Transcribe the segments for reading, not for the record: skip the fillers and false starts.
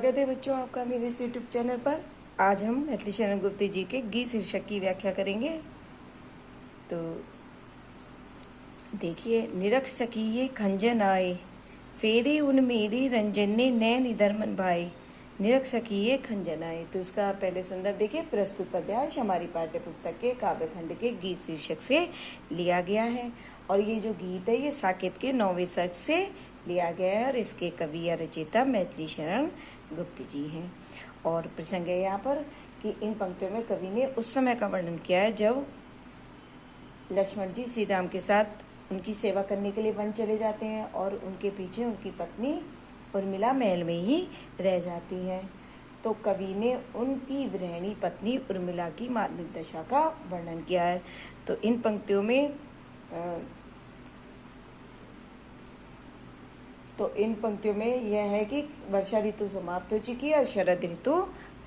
स्वागत है बच्चों आपका मेरे इस यूट्यूब चैनल पर। आज हम मैथिली शरण गुप्ता जी के गीत शीर्षक की व्याख्या करेंगे। तो देखिए, निरख सखिए खंजन आए, फेरे उन मेरे रंजन ने नैन इधर मन भाए। निरख सखिए खंजन आए, तो उसका पहले संदर्भ देखिए। प्रस्तुत पद्यांश हमारी पाठ्य पुस्तक के काव्यखंड के गीत शीर्षक से लिया गया है और ये जो गीत है ये साकेत के 9वें सर्ग से लिया गया है और इसके कवि या रचयिता मैथिली शरण गुप्त जी हैं। और प्रसंग है यहाँ पर कि इन पंक्तियों में कवि ने उस समय का वर्णन किया है जब लक्ष्मण जी श्री राम के साथ उनकी सेवा करने के लिए वन चले जाते हैं और उनके पीछे उनकी पत्नी उर्मिला महल में ही रह जाती है। तो कवि ने उनकी विरहिणी पत्नी उर्मिला की मार्मिक दशा का वर्णन किया है। तो इन पंक्तियों में यह है कि वर्षा ऋतु समाप्त हो चुकी है और शरद ऋतु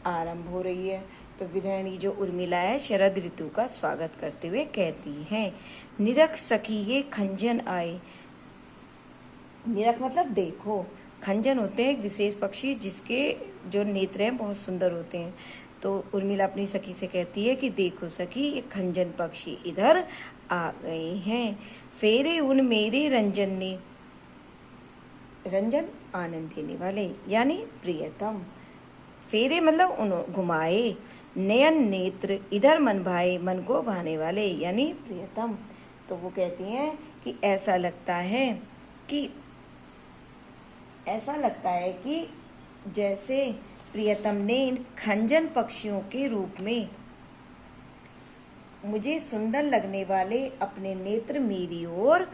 आरंभ हो रही है। तो विरहिणी जो उर्मिला है शरद ऋतु का स्वागत करते हुए कहती है, निरख सखिए खंजन आए। निरख मतलब देखो, खंजन होते हैं एक विशेष पक्षी जिसके जो नेत्र हैं बहुत सुंदर होते हैं। तो उर्मिला अपनी सखी से कहती है कि देखो सखी, ये खंजन पक्षी इधर आ गए हैं। फेरे उन मेरे रंजन ने, रंजन आनंद देने वाले यानी प्रियतम, फेरे मतलब उन घुमाए, नयन नेत्र इधर मन भाए, मन को भाने वाले यानी प्रियतम। तो वो कहती हैं कि ऐसा लगता है कि जैसे प्रियतम ने इन खंजन पक्षियों के रूप में मुझे सुंदर लगने वाले अपने नेत्र मेरी ओर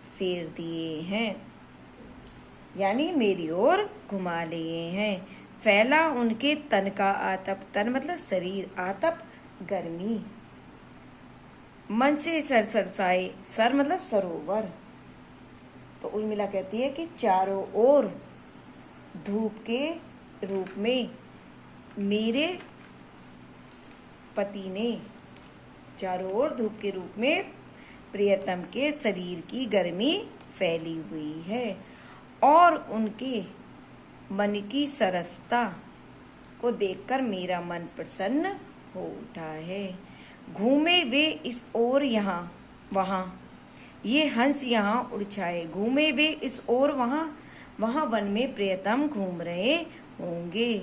फेर दिए हैं यानी मेरी ओर घुमा लिए हैं। फैला उनके तन का आतप, तन मतलब शरीर, आतप गर्मी, मन से सर सरसाए, सर मतलब सरोवर। तो उर्मिला कहती है कि चारों ओर धूप के रूप में मेरे पति ने, चारों ओर धूप के रूप में प्रियतम के शरीर की गर्मी फैली हुई है और उनके मन की सरसता को देखकर मेरा मन प्रसन्न हो उठा है। घूमे वे इस ओर यहाँ वहाँ, ये हंस यहाँ उड़ छाए। घूमे वे इस ओर वहाँ, वहाँ वन में प्रियतम घूम रहे होंगे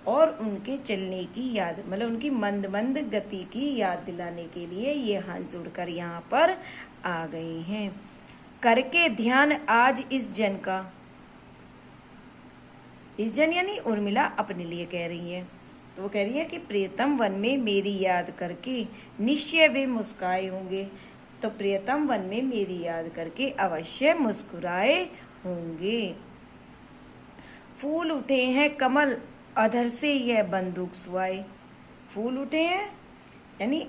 और उनके चलने की याद, मतलब उनकी मंद मंद गति की याद दिलाने के लिए ये हंस उड़कर यहाँ पर आ गए हैं। करके ध्यान आज इस जन का, इस जन यानी उर्मिला अपने लिए कह रही है। तो वो कह रही है कि प्रियतम वन में मेरी याद करके निश्चय वे मुस्काए होंगे। तो प्रियतम वन में मेरी याद करके अवश्य मुस्कुराए होंगे। फूल उठे हैं कमल अधर से यह बंदूक सुआए। फूल उठे हैं यानी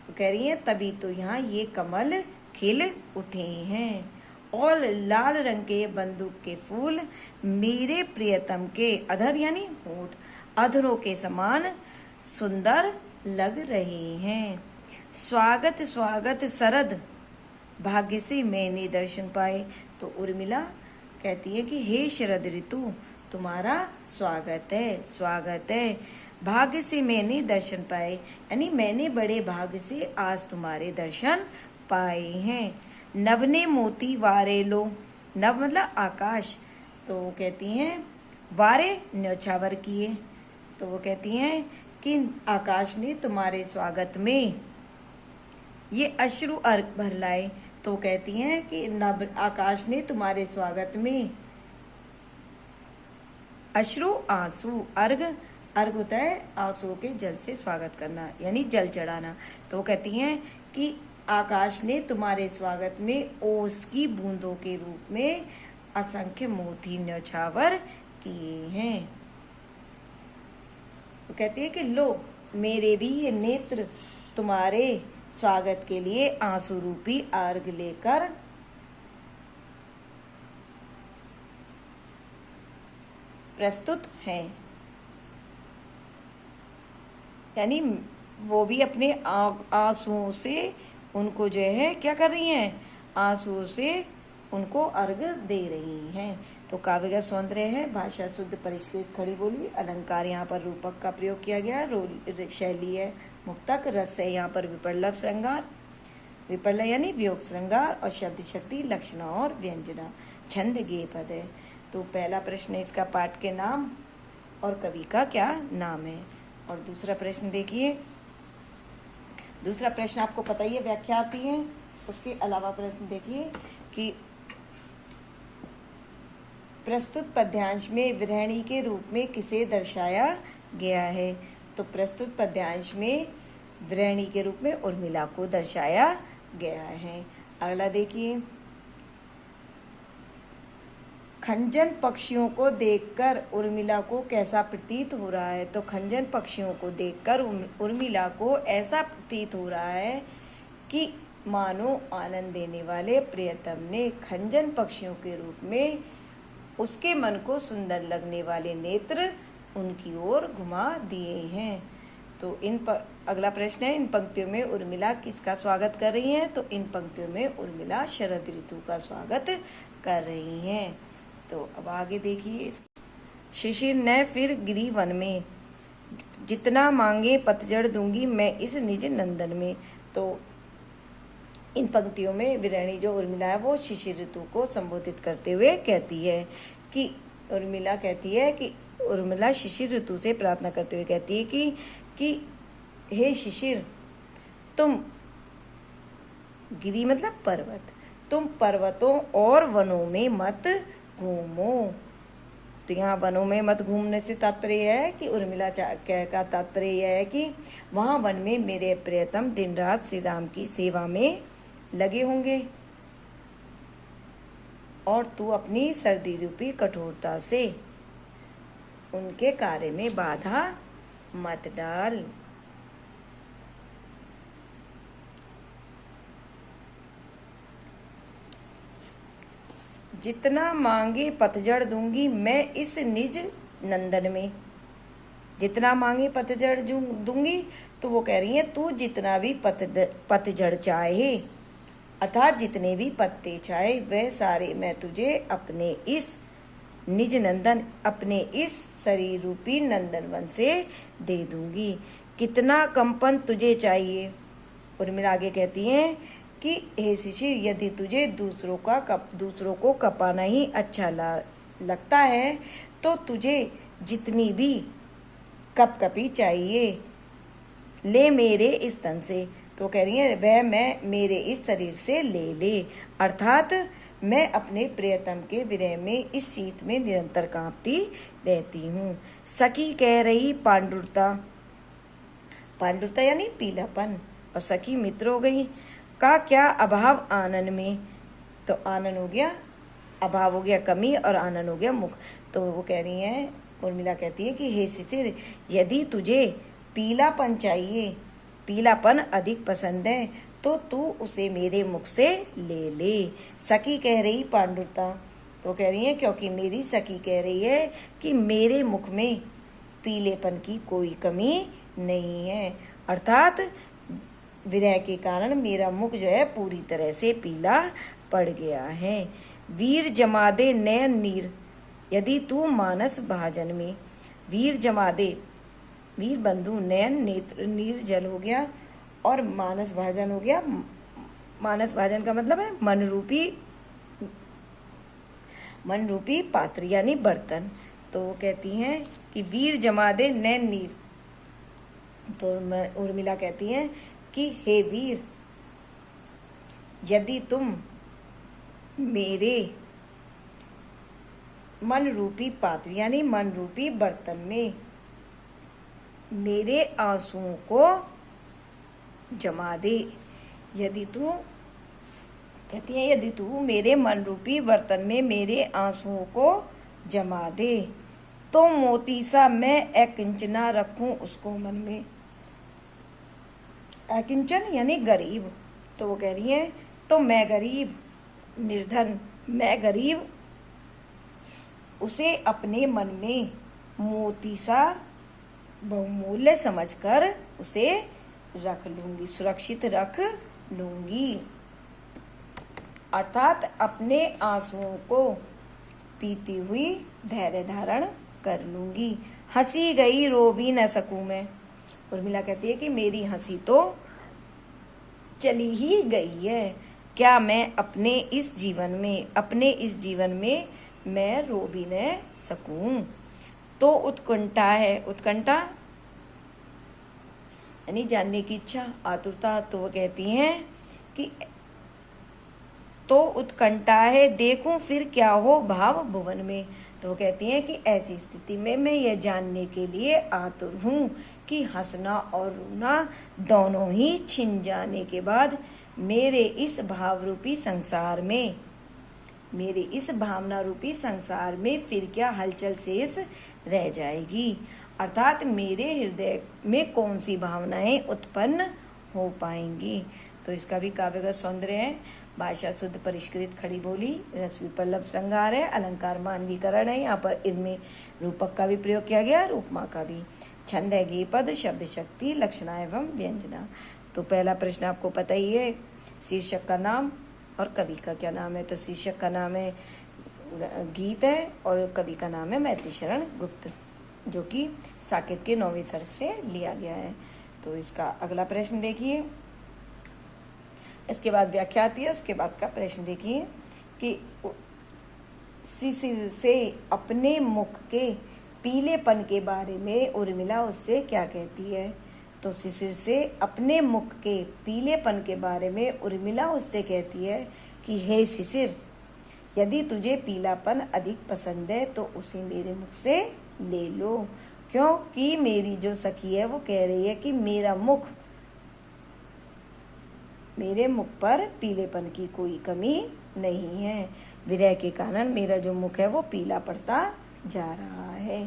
कह रही है तभी तो यहाँ ये कमल खिल उठे हैं और लाल रंग के बंदूक के फूल मेरे प्रियतम के अधर यानी होंठ, अधरों के समान सुंदर लग रहे हैं। स्वागत स्वागत शरद भाग्य से मैंने दर्शन पाए। तो उर्मिला कहती है कि हे शरद ऋतु, तुम्हारा स्वागत है, स्वागत है। भाग्य से मैंने दर्शन पाए यानी मैंने बड़े भाग्य से आज तुम्हारे दर्शन पाए हैं। नभ ने मोती वारे लो, नभ मतलब आकाश। तो वो कहती हैं वारे न्यौछावर किए। तो वो कहती हैं कि आकाश ने तुम्हारे स्वागत में ये अश्रु अर्घ भर लाए। तो कहती हैं कि नभ, आकाश ने तुम्हारे स्वागत में अश्रु आंसू, अर्घ, अर्घ होता है आंसुओं के जल से स्वागत करना यानी जल चढ़ाना। तो वो कहती हैं कि आकाश ने तुम्हारे स्वागत में ओस की बूंदों के रूप में असंख्य मोती न्यौछावर किए हैं। वो कहती है कि लो मेरे भी ये नेत्र तुम्हारे स्वागत के लिए आंसू रूपी अर्घ लेकर प्रस्तुत हैं। यानी वो भी अपने आंसुओं से उनको जो है क्या कर रही हैं, आंसुओं से उनको अर्घ दे रही हैं। तो काव्य का सौंदर्य है, भाषा शुद्ध परिष्कृत खड़ी बोली, अलंकार यहाँ पर रूपक का प्रयोग किया गया, शैली है मुक्तक, रस है यहाँ पर विपर्लव श्रृंगार, विपर्ल यानी वियोग श्रृंगार, और शब्द शक्ति लक्षणा और व्यंजना, छंद गेय पद है। तो पहला प्रश्न है इसका पाठ के नाम और कवि का क्या नाम है। और दूसरा प्रश्न देखिए, दूसरा प्रश्न आपको पता ही है व्याख्या आती है। उसके अलावा प्रश्न देखिए कि प्रस्तुत पद्यांश में विरहणी के रूप में किसे दर्शाया गया है। तो प्रस्तुत पद्यांश में विरहणी के रूप में उर्मिला को दर्शाया गया है। अगला देखिए, खंजन पक्षियों को देखकर उर्मिला को कैसा प्रतीत हो रहा है। तो खंजन पक्षियों को देखकर उर्मिला को ऐसा प्रतीत हो रहा है कि मानो आनंद देने वाले प्रियतम ने खंजन पक्षियों के रूप में उसके मन को सुंदर लगने वाले नेत्र उनकी ओर घुमा दिए हैं। तो अगला प्रश्न है, इन पंक्तियों में उर्मिला किसका स्वागत कर रही हैं। तो इन पंक्तियों में उर्मिला शरद ऋतु का स्वागत कर रही हैं। तो अब आगे देखिए, शिशिर ने फिर गिरी वन में, जितना मांगे पतझड़ दूंगी मैं इस निज नंदन में। तो इन पंक्तियों में विरहणी जो उर्मिला है वो शिशिर ऋतु को संबोधित करते हुए कहती है कि उर्मिला कहती है कि उर्मिला शिशिर ऋतु से प्रार्थना करते हुए कहती है कि हे शिशिर, तुम, गिरी मतलब पर्वत, तुम पर्वतों और वनों में मत घूमो। तो यहाँ वनों में मत घूमने से तात्पर्य है कि उर्मिला का तात्पर्य यह है कि वहाँ वन में मेरे प्रियतम दिन रात श्री राम की सेवा में लगे होंगे और तू अपनी सर्दी रूपी कठोरता से उनके कार्य में बाधा मत डाल। जितना मांगे पतझड़ दूंगी मैं इस निज नंदन में। जितना मांगे पतझड़ दूंगी, तो वो कह रही है तू जितना भी पतझड़ चाहे, अर्थात जितने भी पत्ते चाहे वह सारे मैं तुझे अपने इस निज नंदन, अपने इस शरीर रूपी नंदन वन से दे दूंगी। कितना कंपन तुझे चाहिए। उर्मिला आगे कहती हैं कि हे शिशिर, यदि तुझे दूसरों को कपाना ही अच्छा लगता है तो तुझे जितनी भी कपकपी चाहिए ले मेरे इस तन से। तो कह रही है वह मैं मेरे इस शरीर से ले, अर्थात मैं अपने प्रियतम के विरह में इस शीत में निरंतर कांपती रहती हूँ। सखी कह रही पांडुरता, पांडुरता यानी पीलापन, और सखी मित्र हो गई, का क्या अभाव आनंद में। तो आनंद हो गया, अभाव हो गया कमी, और आनंद हो गया मुख। तो वो कह रही हैं, उर्मिला कहती है कि हे शिशिर, यदि तुझे पीलापन चाहिए, पीलापन अधिक पसंद है, तो तू उसे मेरे मुख से ले। सखी कह रही पांडुरता, तो कह रही है क्योंकि मेरी सखी कह रही है कि मेरे मुख में पीलेपन की कोई कमी नहीं है, अर्थात विरह के कारण मेरा मुख जो है पूरी तरह से पीला पड़ गया है। वीर जमा दे नयन नीर, यदि तू मानस भाजन में। वीर जमा दे, वीर बंधु, नयन नेत्र, नीर जल हो गया, और मानस भाजन हो गया। मानस भाजन का मतलब है मन रूपी पात्र यानी बर्तन। तो वो कहती हैं कि वीर जमा दे नैन नीर। तो उर्मिला कहती हैं कि हे वीर, यदि तुम मेरे मन रूपी पात्र यानी मन रूपी बर्तन में मेरे आंसुओं को जमा दे। यदि तू, कहती है यदि तू मेरे मन रूपी बर्तन में मेरे आंसुओं को जमा दे, तो मोती सा मैं अकिंचना रखूं उसको मन में। अकिंचन यानी गरीब। तो वो कह रही है तो मैं गरीब, निर्धन, मैं गरीब उसे अपने मन में मोती सा बहुमूल्य समझकर उसे रख लूंगी, सुरक्षित रख लूंगी, अर्थात अपने आंसुओं को पीती हुई धैर्य धारण कर लूंगी। हंसी गई रो भी न सकूं मैं। उर्मिला कहती है कि मेरी हंसी तो चली ही गई है, क्या मैं अपने इस जीवन में मैं रो भी न सकूं। तो उत्कंठा है, उत्कंठा यानी जानने की इच्छा, आतुरता। तो वो कहती हैं कि तो उत्कंठा है देखूं फिर क्या हो भाव भुवन में। तो वो कहती हैं कि ऐसी स्थिति में मैं यह जानने के लिए आतुर हूं कि हंसना और रोना दोनों ही छिन जाने के बाद मेरे इस भाव रूपी संसार में, मेरे इस भावना रूपी संसार में फिर क्या हलचल शेष रह जाएगी। अर्थात मेरे हृदय में कौन सी भावनाएं उत्पन्न हो पाएंगी। तो इसका भी काव्यगत सौंदर्य है। भाषा शुद्ध परिष्कृत खड़ी बोली, रस विपल्लव श्रृंगार है, अलंकार मानवीकरण है। यहाँ पर इनमें रूपक का भी प्रयोग किया गया, उपमा का भी। छंद है गे पद, शब्द शक्ति, लक्षणा एवं व्यंजना। तो पहला प्रश्न आपको पता ही है, शीर्षक का नाम और कवि का क्या नाम है। तो शीर्षक का नाम है गीत है और कवि का नाम है मैथिली शरण गुप्त, जो कि साकेत के 9वें सर्ग से लिया गया है। तो इसका अगला प्रश्न देखिए, इसके बाद व्याख्या आती है। उसके बाद का प्रश्न देखिए कि शिशिर से अपने मुख के पीलेपन के बारे में उर्मिला उससे क्या कहती है। तो शिशिर से अपने मुख के पीलेपन के बारे में उर्मिला उससे कहती है कि हे शिशिर, यदि तुझे पीलापन अधिक पसंद है तो उसे मेरे मुख से ले लो, क्योंकि मेरी जो सखी है वो कह रही है कि मेरे मुख पर पीलेपन की कोई कमी नहीं है। विरह के कारण मेरा जो मुख है वो पीला पड़ता जा रहा है।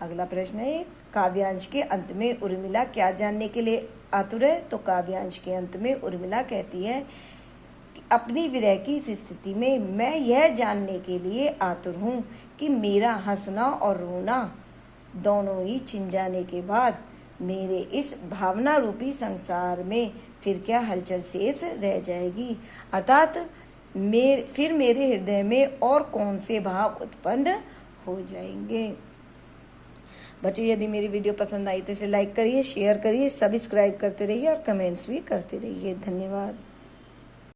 अगला प्रश्न है, काव्यांश के अंत में उर्मिला क्या जानने के लिए आतुर है। तो काव्यांश के अंत में उर्मिला कहती है कि अपनी विरह की इस स्थिति में मैं यह जानने के लिए आतुर हूँ कि मेरा हंसना और रोना दोनों ही छिन जाने के बाद मेरे इस भावना रूपी संसार में फिर क्या हलचल शेष रह जाएगी। अर्थात फिर मेरे हृदय में और कौन से भाव उत्पन्न हो जाएंगे। बच्चों, यदि मेरी वीडियो पसंद आई तो इसे लाइक करिए, शेयर करिए, सब्सक्राइब करते रहिए और कमेंट्स भी करते रहिए। धन्यवाद।